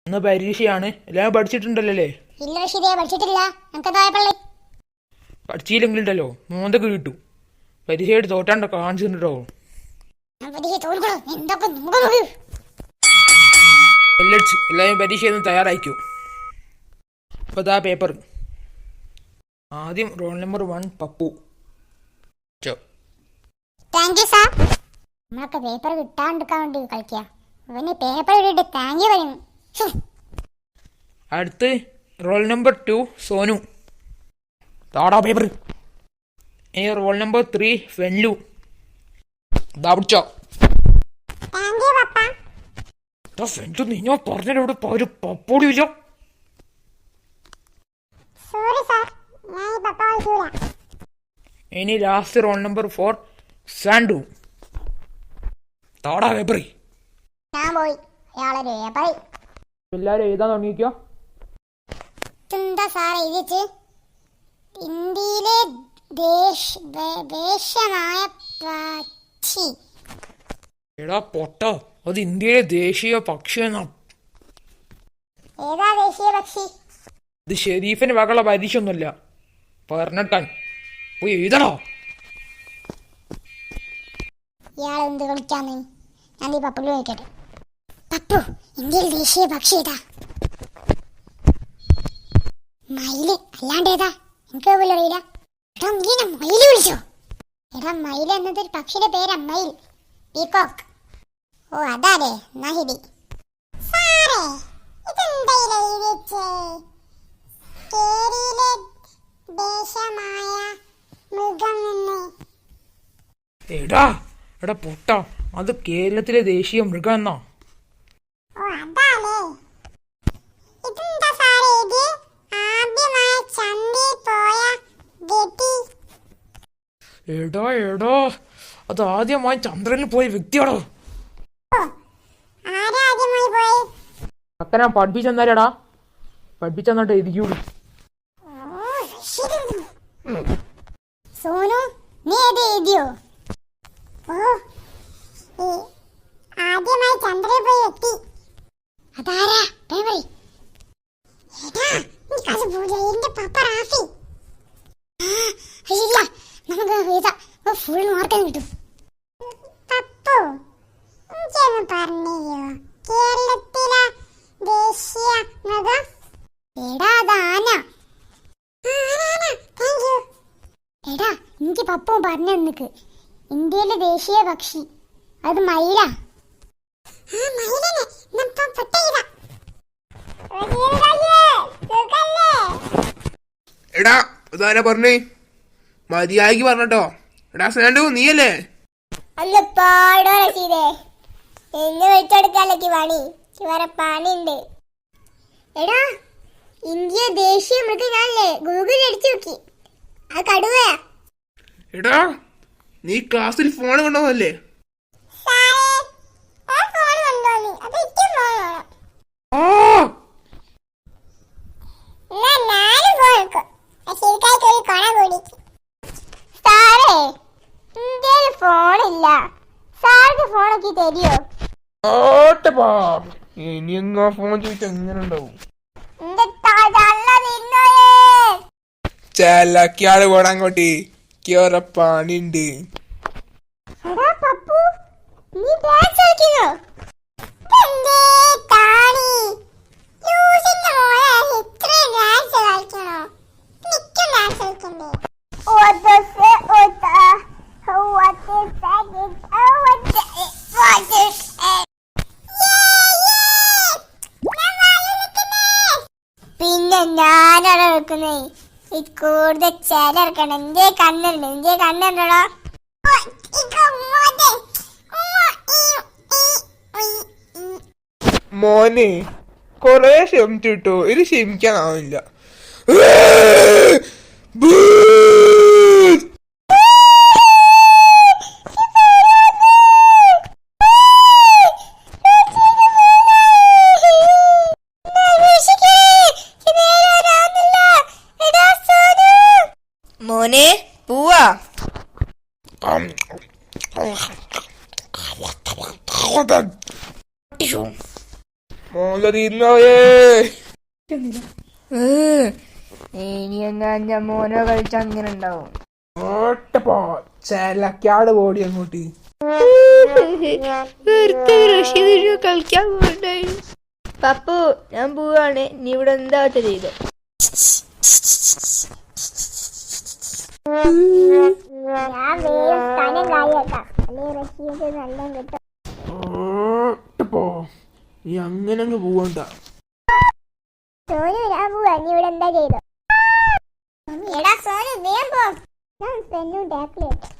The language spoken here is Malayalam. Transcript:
ഇന്ന് പരീക്ഷയാണ്. എല്ലാം പഠിച്ചിട്ടുണ്ടല്ലേ? ഇല്ല റഷീദേ, പഠിച്ചിട്ടില്ല. എനിക്കെന്തായപ്പള്ളേ? പഠിച്ചില്ലെങ്കിലുണ്ടല്ലോ മോന്തൊക്കെ കിട്ടും. പരീക്ഷയായിട്ട് തോറ്റാണ്ട് കാണിച്ചിട്ടുണ്ടോ? എല്ലാവരും പരീക്ഷയൊന്നും തയ്യാറായിക്കോ. അപ്പൊ ഇതാ പേപ്പർ. ആദ്യം roll number 1 Pappu. Thank you sir. നമ്മളൊക്കെ പേപ്പർ കിട്ടാണ്ടിരിക്കാൻ വേണ്ടി കളിക്കുക. അവന് പേപ്പർ ഇട്ടിട്ട് താങ്ക് യു പറയുന്നു. അടുത്ത് റോൾ നമ്പർ 2 സോനു. താടാ പേപ്പർ. Roll number 3 Fenlu. ഇതാ പിടിച്ചോ. ഫെൻലു നീ പറഞ്ഞിവിടെ ഒരു പപ്പോടി ഇല്ല. ഇനി ലാസ്റ്റ് റോൾ നമ്പർ 4 സാൻഡു. താടാ പേപ്പറി. എല്ലാരും എഴുതാൻ തുടങ്ങിക്കോ. എന്താ സാർ എഴുതിച്ച്? ഇന്ത്യയിലെ ദേശീയമായ പക്ഷി. എടാ പൊട്ട, അത് ഇന്ത്യയിലെ ദേശീയ പക്ഷി എന്നാ. ഏതാ ദേശീയ പക്ഷി? ഇത് ഷെരീഫിന് വകയുള്ള പരീക്ഷ ഒന്നുമില്ല. പറഞ്ഞിട്ടാൻ പോയി എഴുതണോ? ഇയാൾ എന്ത് കളിക്കാന്ന്? ഞാൻ ഈ പപ്പു ചോദിക്കട്ടെ. പപ്പു, ഇന്ത്യയിൽ ദേശീയ പക്ഷി ഏതാ? മയില്. അല്ലാണ്ട് ഏതാ? എനിക്ക് പോലും അറിയില്ല. എടാ നീ മയില് വിളിച്ചോ? എടാ മയിൽ എന്നതൊരു പക്ഷിയുടെ പേരാ. മയിൽ, പീകോക്ക്. ഓ അതാലേ. എന്നാ ശരി. എടാ എടാ പൊട്ട, അത് കേരളത്തിലെ ദേശീയ മൃഗം എന്നാ. എടാ എടാ, അത് ആദ്യമായി ചന്ദ്രനിൽ പോയ വ്യക്തിയാണോ? അക്കനെ പഠിപ്പിച്ചെന്നാലടാ. പഠിപ്പിച്ചെന്നിട്ട് എഴുതിക്കൂടി. സോനു, നീ ഏത് എഴുതിയോ? ആദ്യമായി ചന്ദ്രനിൽ പോയി എത്തി. അതാരാ? എന്റെ പപ്പ റാഫി. ഇല്ല, നമുക്ക് എഴുതാം. ഫുൾ മാർക്ക് കിട്ടും. പപ്പു, എനിക്കൊന്ന് പറഞ്ഞോ, കേരളത്തിലെ ദേശീയ മൃഗം? എടാ അത് ആന. എടാ എനിക്ക് പപ്പു പറഞ്ഞു തന്നിക്ക്. ഇന്ത്യയിലെ ദേശീയ പക്ഷി അത് മയിലാ. എടാ അതാരാ പറഞ്ഞേ? മതിയാക്കി പറഞ്ഞോ. എടാ സാൻഡു നീയല്ലേ? അല്ല പാടോ റഷീദേ, എന്നെ വെച്ചെടുക്കാലേക്ക് പണി. വേറെ പണിയുണ്ട്. എടാ ഇന്ത്യ ദേശീയ മൃഗം ഞാനല്ലേ ഗൂഗിളിൽ അടിച്ചു നോക്കി. ആ കടുവയാ. എടാ നീ ക്ലാസ്സിൽ ഫോൺ കൊണ്ടുപോകല്ലേ? ഫോണില്ല. സാർക്ക് ഫോണൊക്കെ തരുമോ? ഇനി എങ്ങാ ഫോൺ ചോദിച്ചാ എങ്ങനെ ഉണ്ടാവും? ചെല്ലക്കാട് പോടാങ്കോട്ടി കേറെ പണിണ്ട്. പിന്നെ ഞാനാണ് വെക്കുന്നേ. കൂടുതൽ ചേലർക്കണം. എന്റെ കണ്ണുണ്ട്. എന്റെ കണ്ണുണ്ടോ? മോനെ കൊറേ ക്ഷമിച്ചിട്ടോ, ഇത് ക്ഷമിക്കാനാവില്ല. മോനെ പൂവാ. മോളെ പൈസ തീർന്നോയേ. ഇനി എന്നാ മോനോ കളിച്ച അങ്ങനെ ഉണ്ടാവും. ചെലക്കാട് പോടി അങ്ങോട്ട്. റഷീദ് കളിക്കാൻ പോകണ്ടായിരുന്നു. പപ്പു ഞാൻ പോവാണ്, നീ ഇവിടെ എന്താ ചെയ്തോ. ഞാൻ വേഗം സ്ഥലം കാര്യാക്കാം, അല്ലേ റഷീദ് നല്ല കിട്ടും. നീ അങ്ങനെ അങ്ങ് പോവണ്ട. സോനു ഞാൻ പോവാ, നീ ഇവിടെ എന്താ ചെയ്തോ. എടാ സോനു വേഗം പോ, ഞാൻ പെണ്ണും ടാക്കിലേക്കാം.